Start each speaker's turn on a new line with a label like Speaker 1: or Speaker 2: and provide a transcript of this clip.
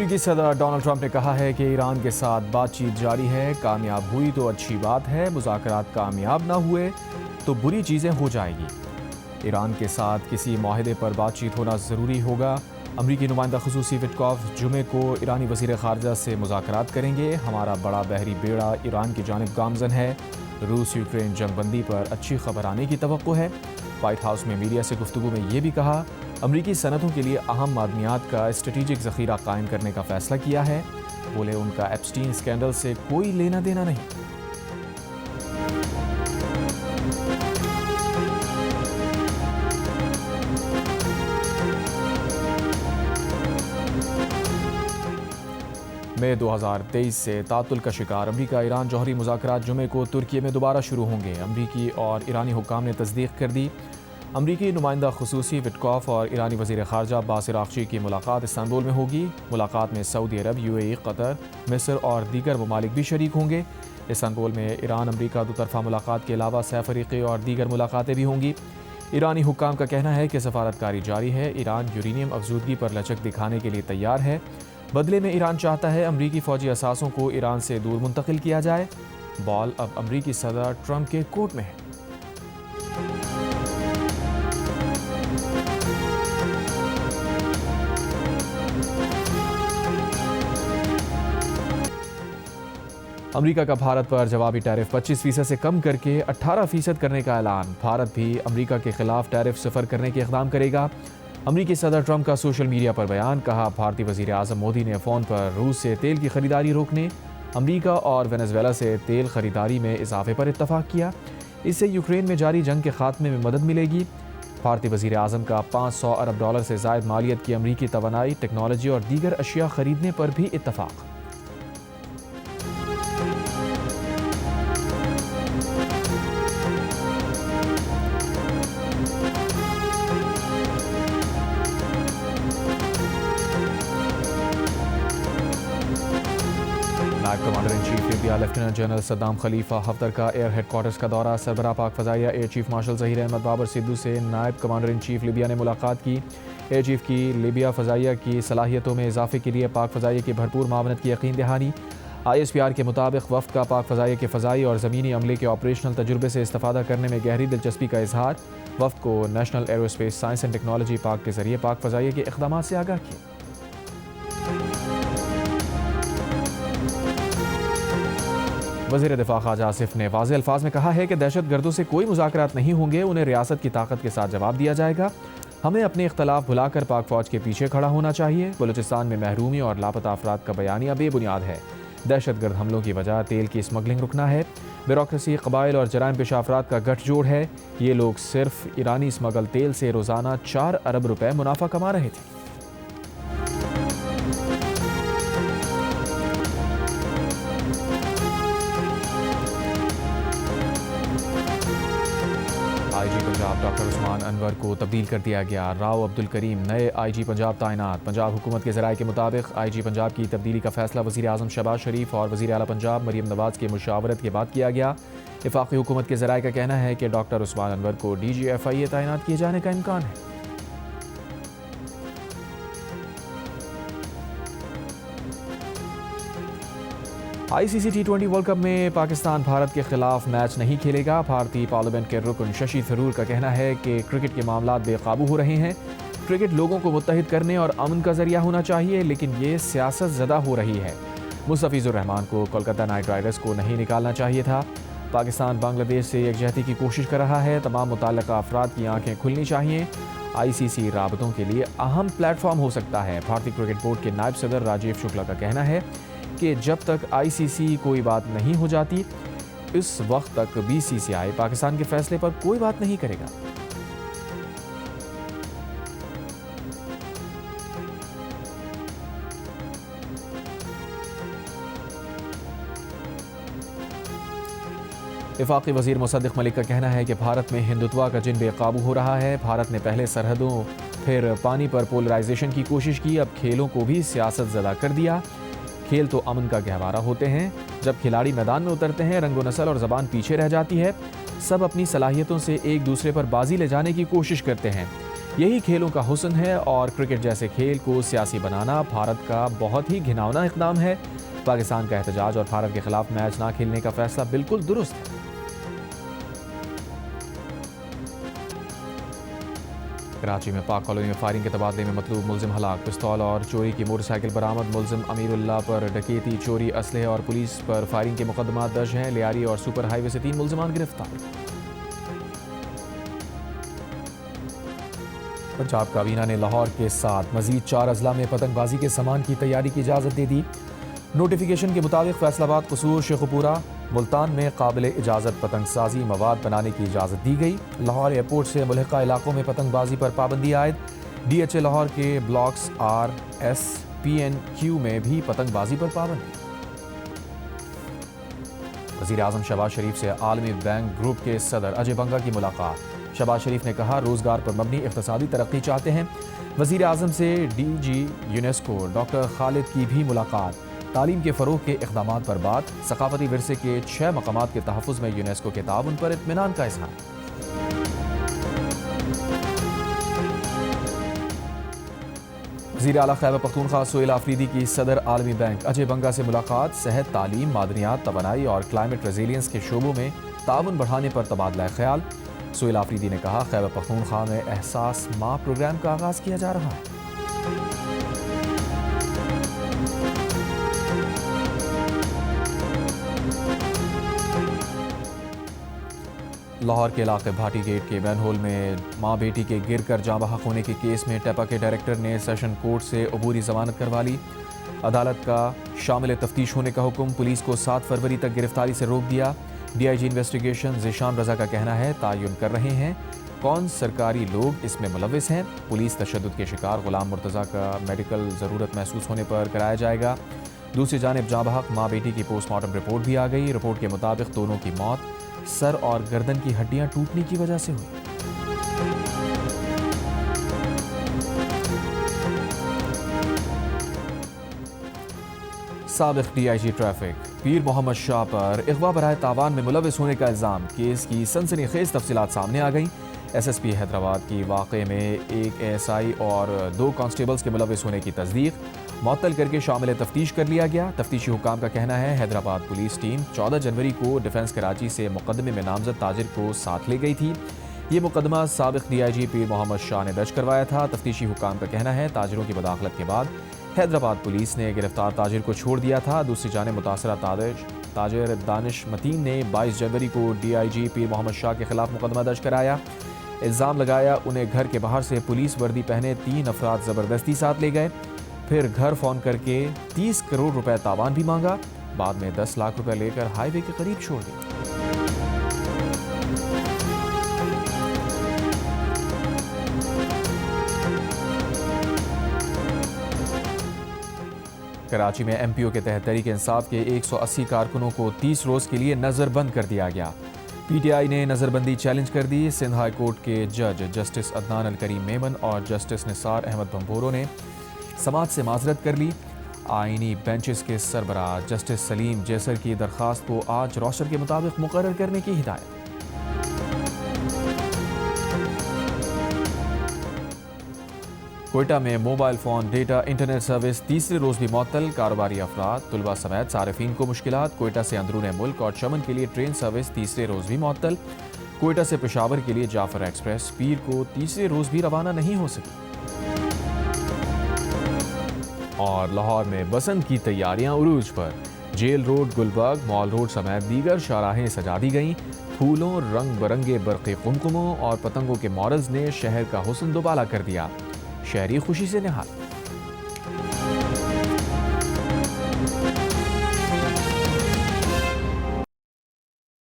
Speaker 1: امریکی صدر Donald Trump نے کہا ہے کہ ایران کے ساتھ بات چیت جاری ہے، کامیاب ہوئی تو اچھی بات ہے، مذاکرات کامیاب نہ ہوئے تو بری چیزیں ہو جائیں گی۔ ایران کے ساتھ کسی معاہدے پر بات چیت ہونا ضروری ہوگا۔ امریکی نمائندہ خصوصی وٹکاف جمعے کو ایرانی وزیر خارجہ سے مذاکرات کریں گے۔ ہمارا بڑا بحری بیڑا ایران کی جانب گامزن ہے، روس یوکرین جنگ بندی پر اچھی خبر آنے کی توقع ہے۔ وائٹ ہاؤس میں میڈیا سے گفتگو میں یہ بھی کہا، امریکی صنعتوں کے لیے اہم معدنیات کا اسٹریٹجک ذخیرہ قائم کرنے کا فیصلہ کیا ہے۔ بولے ان کا ایپسٹین اسکینڈل سے کوئی لینا دینا نہیں۔ مئی 2023 سے تعطل کا شکار امریکہ ایران جوہری مذاکرات جمعے کو ترکی میں دوبارہ شروع ہوں گے۔ امریکی اور ایرانی حکام نے تصدیق کر دی۔ امریکی نمائندہ خصوصی وٹکاف اور ایرانی وزیر خارجہ عباس عراقچی کی ملاقات استنبول میں ہوگی۔ ملاقات میں سعودی عرب، UAE، قطر، مصر اور دیگر ممالک بھی شریک ہوں گے۔ استنبول میں ایران امریکہ دو طرفہ ملاقات کے علاوہ سہ فریقی اور دیگر ملاقاتیں بھی ہوں گی۔ ایرانی حکام کا کہنا ہے کہ سفارتکاری جاری ہے۔ ایران یورینیم افزودگی پر لچک دکھانے کے لیے تیار ہے۔ بدلے میں ایران چاہتا ہے امریکی فوجی اثاثوں کو ایران سے دور منتقل کیا جائے۔ بال اب امریکی صدر ٹرمپ کے کورٹ میں ہے۔ امریکہ کا بھارت پر جوابی ٹیرف 25% سے کم کر کے 18% کرنے کا اعلان۔ بھارت بھی امریکہ کے خلاف ٹیرف صفر کرنے کے اقدام کرے گا۔ امریکی صدر ٹرمپ کا سوشل میڈیا پر بیان، کہا بھارتی وزیر اعظم مودی نے فون پر روس سے تیل کی خریداری روکنے، امریکہ اور وینزویلا سے تیل خریداری میں اضافے پر اتفاق کیا۔ اس سے یوکرین میں جاری جنگ کے خاتمے میں مدد ملے گی۔ بھارتی وزیر اعظم کا $500 ارب سے زائد مالیت کی امریکی توانائی، ٹیکنالوجی اور دیگر اشیاء خریدنے پر بھی اتفاق۔ نائب commander in chief Libya lieutenant general Saddam Khalifa Haftar کا ایئر ہیڈ کوارٹرز کا دورہ۔ سربراہ پاک فضائیہ air chief marshal Zaheer Ahmed Babar Sidhu سے نائب کمانڈر ان چیف لیبیا نے ملاقات کی۔ ایئر چیف کی لیبیا فضائیہ کی صلاحیتوں میں اضافے کے لیے پاک فضائیہ کی بھرپور معاونت کی یقین دہانی۔ ISPR کے مطابق وفد کا پاک فضائیہ کے فضائی اور زمینی عملے کے آپریشنل تجربے سے استفادہ کرنے میں گہری دلچسپی کا اظہار۔ وفد کو national arrow space science and technology park کے ذریعے پاک فضائیہ کے اقدامات سے آگاہ کیا۔ وزیر دفاع خواجہ آصف نے واضح الفاظ میں کہا ہے کہ دہشت گردوں سے کوئی مذاکرات نہیں ہوں گے، انہیں ریاست کی طاقت کے ساتھ جواب دیا جائے گا۔ ہمیں اپنے اختلاف بھلا کر پاک فوج کے پیچھے کھڑا ہونا چاہیے۔ بلوچستان میں محرومی اور لاپتہ افراد کا بیانیہ بے بنیاد ہے۔ دہشت گرد حملوں کی وجہ تیل کی اسمگلنگ رکنا ہے۔ بیوروکریسی، قبائل اور جرائم پیشہ افراد کا گٹھ جوڑ ہے۔ یہ لوگ صرف ایرانی اسمگل تیل سے روزانہ $4 ارب منافع کما رہے تھے۔ IG پنجاب ڈاکٹر عثمان انور کو تبدیل کر دیا گیا۔ راؤ عبدالکریم نئے IG پنجاب تعینات۔ پنجاب حکومت کے ذرائع کے مطابق IG پنجاب کی تبدیلی کا فیصلہ وزیر اعظم شہباز شریف اور وزیر اعلیٰ پنجاب مریم نواز کی مشاورت کے بعد کیا گیا۔ وفاقی حکومت کے ذرائع کا کہنا ہے کہ ڈاکٹر عثمان انور کو DG FIA تعینات کیے جانے کا امکان ہے۔ ICC T20 ورلڈ کپ میں پاکستان بھارت کے خلاف میچ نہیں کھیلے گا۔ بھارتی پارلیمنٹ کے رکن ششی تھرور کا کہنا ہے کہ کرکٹ کے معاملات بے قابو ہو رہے ہیں۔ کرکٹ لوگوں کو متحد کرنے اور امن کا ذریعہ ہونا چاہیے، لیکن یہ سیاست زدہ ہو رہی ہے۔ مستفیض الرحمان کو کولکتہ نائٹ رائڈرز کو نہیں نکالنا چاہیے تھا۔ پاکستان بنگلہ دیش سے یکجہتی کی کوشش کر رہا ہے۔ تمام متعلقہ افراد کی آنکھیں کھلنی چاہیے۔ ICC رابطوں کے لیے اہم پلیٹ فارم ہو سکتا ہے۔ بھارتی کرکٹ بورڈ کے نائب صدر راجیو شکلا کا کہنا ہے کہ جب تک ICC کوئی بات نہیں ہو جاتی، اس وقت تک BCCI پاکستان کے فیصلے پر کوئی بات نہیں کرے گا۔ وفاقی وزیر مصدق ملک کا کہنا ہے کہ بھارت میں ہندوتوا کا جن بے قابو ہو رہا ہے۔ بھارت نے پہلے سرحدوں پھر پانی پر پولرائزیشن کی کوشش کی، اب کھیلوں کو بھی سیاست زدہ کر دیا۔ کھیل تو امن کا گہوارہ ہوتے ہیں۔ جب کھلاڑی میدان میں اترتے ہیں، رنگ و نسل اور زبان پیچھے رہ جاتی ہے۔ سب اپنی صلاحیتوں سے ایک دوسرے پر بازی لے جانے کی کوشش کرتے ہیں۔ یہی کھیلوں کا حسن ہے اور کرکٹ جیسے کھیل کو سیاسی بنانا بھارت کا بہت ہی گھناؤنا اقدام ہے۔ پاکستان کا احتجاج اور بھارت کے خلاف میچ نہ کھیلنے کا فیصلہ بالکل درست ہے۔ کراچی میں پاک کالونی میں فائرنگ کے تبادلے میں مطلوب ملزم ہلاک، پستول اور چوری کی موٹر سائیکل برآمد، ملزم امیر اللہ پر ڈکیتی، چوری، اسلحے اور پولیس پر فائرنگ کے مقدمات درج ہیں۔ لیاری اور سپر ہائی وے سے 3 ملزمان گرفتار۔ پنجاب کابینہ نے لاہور کے ساتھ مزید 4 اضلاع میں پتنگ بازی کے سامان کی تیاری کی اجازت دے دی۔ نوٹیفیکیشن کے مطابق فیصل آباد، قصور، شیخوپورہ، ملتان میں قابل اجازت پتنگ سازی مواد بنانے کی اجازت دی گئی۔ لاہور ایئرپورٹ سے ملحقہ علاقوں میں پتنگ بازی پر پابندی عائد۔ ڈی ایچ اے لاہور کے blocks R S P N Q میں بھی پتنگ بازی پر پابندی۔ وزیر اعظم شہباز شریف سے عالمی بینک گروپ کے صدر اجے بنگا کی ملاقات۔ شہباز شریف نے کہا روزگار پر مبنی اقتصادی ترقی چاہتے ہیں۔ وزیر اعظم سے ڈی جی یونیسکو ڈاکٹر خالد کی بھی ملاقات۔ تعلیم کے فروغ کے اقدامات پر بات۔ ثقافتی ورثے کے 6 مقامات کے تحفظ میں یونیسکو کے تعاون پر اطمینان کا اظہار۔ وزیر اعلیٰ خیبر پختونخوا سہیل آفریدی کی صدر عالمی بینک اجے بنگا سے ملاقات۔ صحت، تعلیم، معدنیات، توانائی اور کلائمیٹ ریزیلینس کے شعبوں میں تعاون بڑھانے پر تبادلہ خیال۔ سہیل آفریدی نے کہا خیبر پختونخوا میں احساس ماں پروگرام کا آغاز کیا جا رہا ہے۔ لاہور کے علاقے بھاٹی گیٹ کے مین ہول میں ماں بیٹی کے گر کر جاں بحق ہونے کے کیس میں ٹیپا کے ڈائریکٹر نے سیشن کورٹ سے عبوری ضمانت کروا لی۔ عدالت کا شامل تفتیش ہونے کا حکم، پولیس کو 7 فروری تک گرفتاری سے روک دیا۔ D I G investigation Zeeshan Raza کا کہنا ہے تعین کر رہے ہیں کون سرکاری لوگ اس میں ملوث ہیں۔ پولیس تشدد کے شکار غلام مرتضیٰ کا میڈیکل ضرورت محسوس ہونے پر کرایا جائے گا۔ دوسری جانب جاں بحق ماں بیٹی کی پوسٹ مارٹم رپورٹ بھی آ گئی۔ رپورٹ کے مطابق دونوں کی موت سر اور گردن کی ہڈیاں ٹوٹنے کی وجہ سے ہوئی۔ سابق ڈی آئی جی ٹریفک پیر محمد شاہ پر اغوا برائے تاوان میں ملوث ہونے کا الزام، کیس کی سنسنی خیز تفصیلات سامنے آ گئیں۔ ایس ایس پی حیدرآباد کی واقعے میں 1 اے ایس آئی اور 2 کانسٹیبلز کے ملوث ہونے کی تصدیق، معطل کر کے شامل تفتیش کر لیا گیا۔ تفتیشی حکام کا کہنا ہے حیدرآباد پولیس ٹیم 14 جنوری کو ڈیفنس کراچی سے مقدمے میں نامزد تاجر کو ساتھ لے گئی تھی۔ یہ مقدمہ سابق ڈی آئی جی پیر محمد شاہ نے درج کروایا تھا۔ تفتیشی حکام کا کہنا ہے تاجروں کی مداخلت کے بعد حیدرآباد پولیس نے گرفتار تاجر کو چھوڑ دیا تھا۔ دوسری جانب متاثرہ تاجر دانش متین نے 22 جنوری کو ڈی آئی جی پیر محمد شاہ کے خلاف مقدمہ درج کرایا۔ الزام لگایا انہیں گھر کے باہر سے پولیس وردی پہنے 3 افراد زبردستی ساتھ لے گئے، پھر گھر فون کر کے 30 کروڑ روپے تاوان بھی مانگا، بعد میں 10 لاکھ روپے لے کر ہائی وے کے قریب چھوڑ دیا۔ کراچی میں ایم پی او کے تحت تحریک انصاف کے 180 کارکنوں کو 30 روز کے لیے نظر بند کر دیا گیا۔ پی ٹی آئی نے نظر بندی چیلنج کر دی۔ سندھ ہائی کورٹ کے جج جسٹس عدنان الکریم میمن اور جسٹس نثار احمد بھمبورو نے سماعت سے معذرت کر لی۔ آئینی بینچز کے سربراہ جسٹس سلیم جیسر کی درخواست کو آج روسٹر کے مطابق مقرر کرنے کی ہدایت۔ کوئٹہ میں mobile phone data internet service تیسرے روز بھی معطل، کاروباری افراد، طلباء سمیت صارفین کو مشکلات۔ کوئٹہ سے اندرون ملک اور چمن کے لیے ٹرین سروس تیسرے روز بھی معطل۔ کوئٹہ سے پشاور کے لیے جعفر ایکسپریس پیر کو تیسرے روز بھی روانہ نہیں ہو سکی۔ اور لاہور میں بسنت کی تیاریاں عروج پر، جیل روڈ، گلبرگ، مال روڈ سمیت دیگر شاہراہیں سجا دی گئیں۔ پھولوں، رنگ برنگے برقی قمقموں اور پتنگوں کے مارلز نے شہر کا حسن دوبالا کر دیا۔ شہری خوشی سے نہال۔